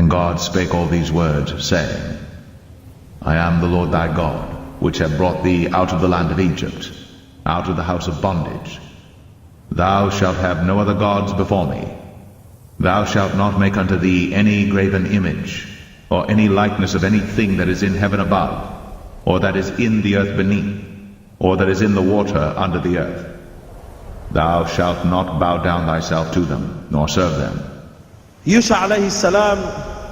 And God spake all these words, saying, I am the Lord thy God, which have brought thee out of the land of Egypt, out of the house of bondage. Thou shalt have no other gods before me. Thou shalt not make unto thee any graven image, or any likeness of anything that is in heaven above, or that is in the earth beneath, or that is in the water under the earth. Thou shalt not bow down thyself to them, nor serve them. Yusha alayhi salam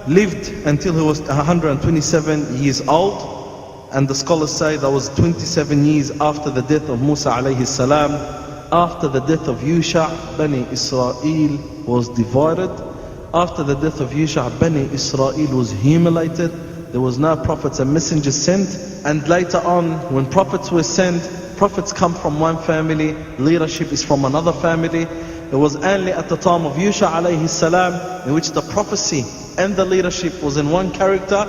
lived until he was 127 years old, and the scholars say that was 27 years after the death of Musa alayhi salam. After the death of Yusha, Bani Israel was divided. After the death of Yusha, Bani Israel was humiliated. There was no prophets and messengers sent. And later on, when prophets were sent, prophets come from one family, leadership is from another family. It was only at the time of Yusha alayhi salam in which the prophecy and the leadership was in one character.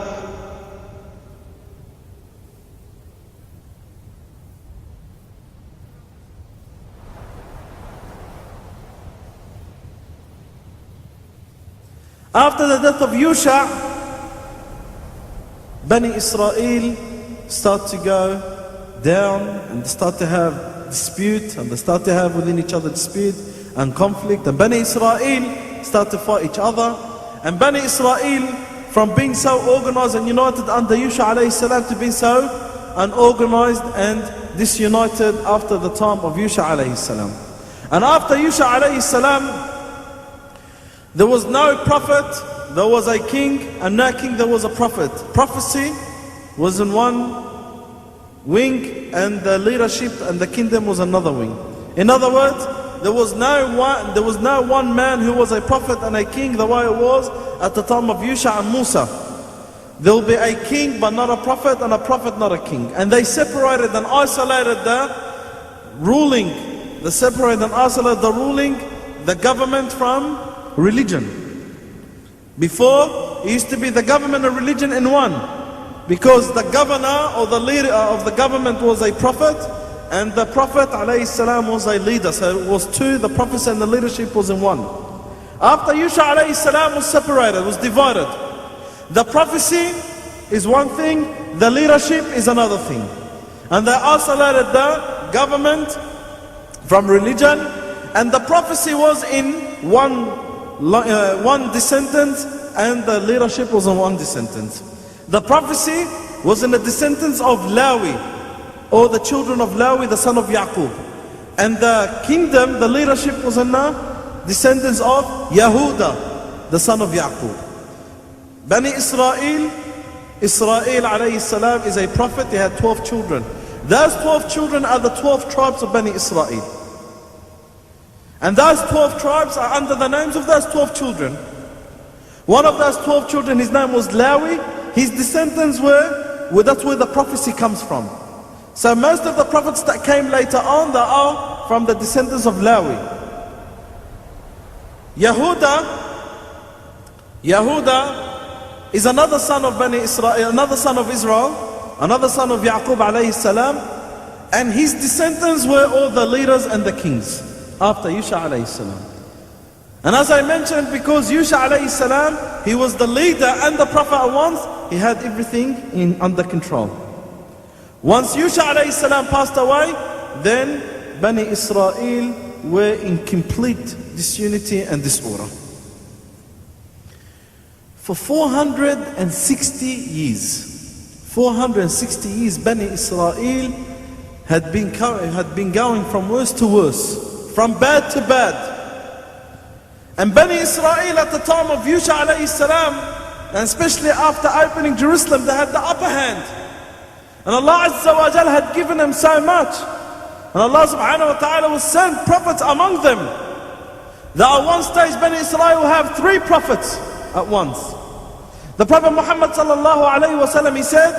After the death of Yusha, Bani Israel start to go down and start to have dispute, and they start to have within each other dispute and conflict, and Bani Israel start to fight each other. And Bani Israel, from being so organized and united under Yusha alayhi salam to being so unorganized and disunited after the time of Yusha alayhi salam. And after Yusha alayhi salam, there was no prophet, there was a king, and no king, there was a prophet. Prophecy was in one wing, and the leadership and the kingdom was another wing. In other words, there was no one man who was a prophet and a king the way it was at the time of Yusha and Musa. There will be a king but not a prophet, and a prophet not a king. And they separated and isolated the ruling. They separated and isolated the ruling, the government from religion. Before, it used to be the government and religion in one, because the governor or the leader of the government was a prophet, and the prophet alayhi salam was a leader. So it was two, the prophecy and the leadership was in one. After Yusha alayhi salam was separated, was divided, the prophecy is one thing, the leadership is another thing. And they isolated the government from religion, and the prophecy was in one descendant, and the leadership was in one descendant. The prophecy was in the descendants of Lawi, or the children of Lawi, the son of Yaqub. And the kingdom, the leadership was in the descendants of Yahuda, the son of Yaqub. Bani Israel alayhi salam is a prophet. He had 12 children. Those 12 children are the 12 tribes of Bani Israel. And those 12 tribes are under the names of those 12 children. One of those 12 children, his name was Lawi. His descendants that's where the prophecy comes from. So most of the prophets that came later on, they are from the descendants of Lawi. Yahuda is another son of Bani Israel, another son of Israel, another son of Yaqub alayhi salam. And his descendants were all the leaders and the kings after Yusha alayhi salam. And as I mentioned, because Yusha alayhi salam, he was the leader and the prophet at once, he had everything under control. Once Yusha alayhi salam passed away, then Bani Israel were in complete disunity and disorder. For 460 years, Bani Israel had been going from worse to worse, from bad to bad. And Bani Israel at the time of Yusha alayhi salam, and especially after opening Jerusalem, they had the upper hand. And Allah Azza wa Jal had given them so much. And Allah subhanahu wa ta'ala will send prophets among them. That at one stage Bani Israel will have 3 prophets at once. The Prophet Mohammad sallallahu alayhi wa sallam, he said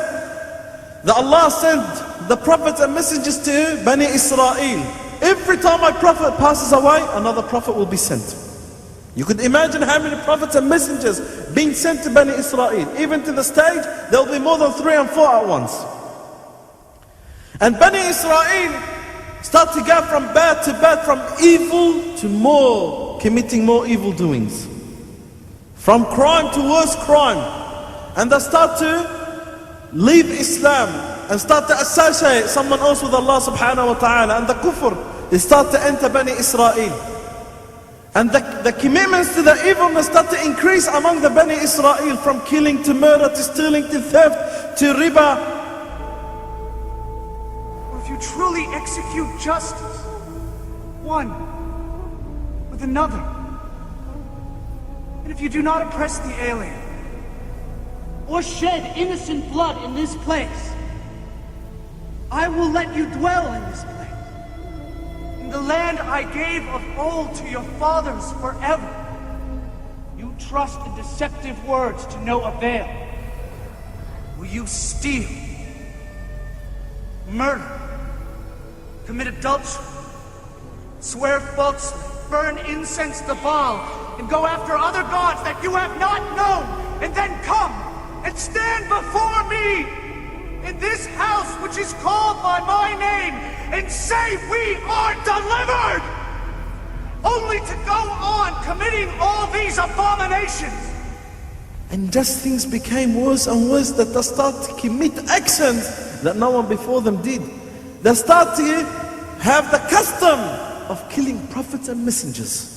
that Allah sent the prophets and messengers to Bani Israel. Every time a prophet passes away, another prophet will be sent. You could imagine how many prophets and messengers being sent to Bani Israel. Even to the stage, there will be more than 3 and 4 at once. And Bani Israel start to go from bad to bad, from evil to committing more evil doings. from crime to worse crime, and they start to leave Islam and start to associate someone else with Allah subhanahu wa ta'ala, and the kufr, they start to enter Bani Israel. And the commitments to the evilness start to increase among the Bani Israel, from killing to murder to stealing to theft to riba. Or if you truly execute justice, one with another, and if you do not oppress the alien, or shed innocent blood in this place, I will let you dwell in this place, in the land I gave of old to your fathers forever. You trust in deceptive words to no avail. Will you steal, murder, commit adultery, swear falsely, burn incense to Baal, and go after other gods that you have not known, and then come and stand before me in this house which is called by my name and say we are delivered, only to go on committing all these abominations? And just things became worse and worse, that they start to commit actions that no one before them did. They start to have the custom of killing prophets and messengers.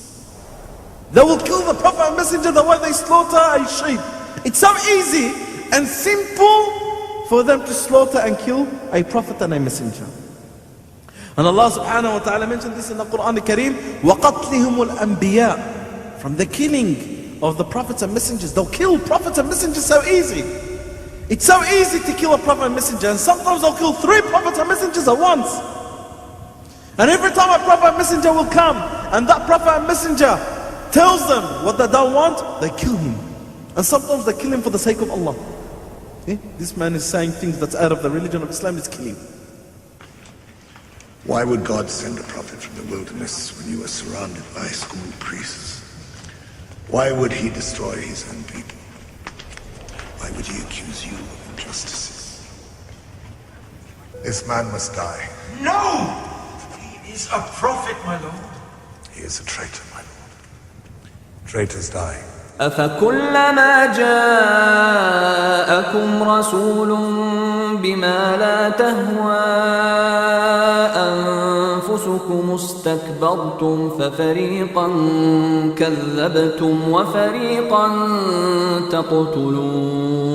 They will kill the prophet and messenger the way they slaughter a sheep. It's so easy and simple for them to slaughter and kill a prophet and a messenger. And Allah subhanahu wa ta'ala mentioned this in the Quran al-Kareem, وَقَتْلِهُمُ الْأَنْبِيَاءِ, from the killing of the prophets and messengers. They'll kill prophets and messengers so easy. It's so easy to kill a prophet and messenger, and sometimes they'll kill 3 prophets and messengers at once. And every time a prophet and messenger will come, and that prophet and messenger tells them what they don't want, they kill him. And sometimes they kill him for the sake of Allah. This man is saying things that's out of the religion of Islam, is killing. Why would God send a prophet from the wilderness when you are surrounded by school priests? Why would he destroy his own people? Why would he accuse you of injustices? This man must die. No! He is a prophet, my lord. He is a traitor, my lord. Traitors die. أفكلما جاءكم رسول بما لا تهوى أنفسكم استكبرتم ففريقا كذبتم وفريقا تقتلون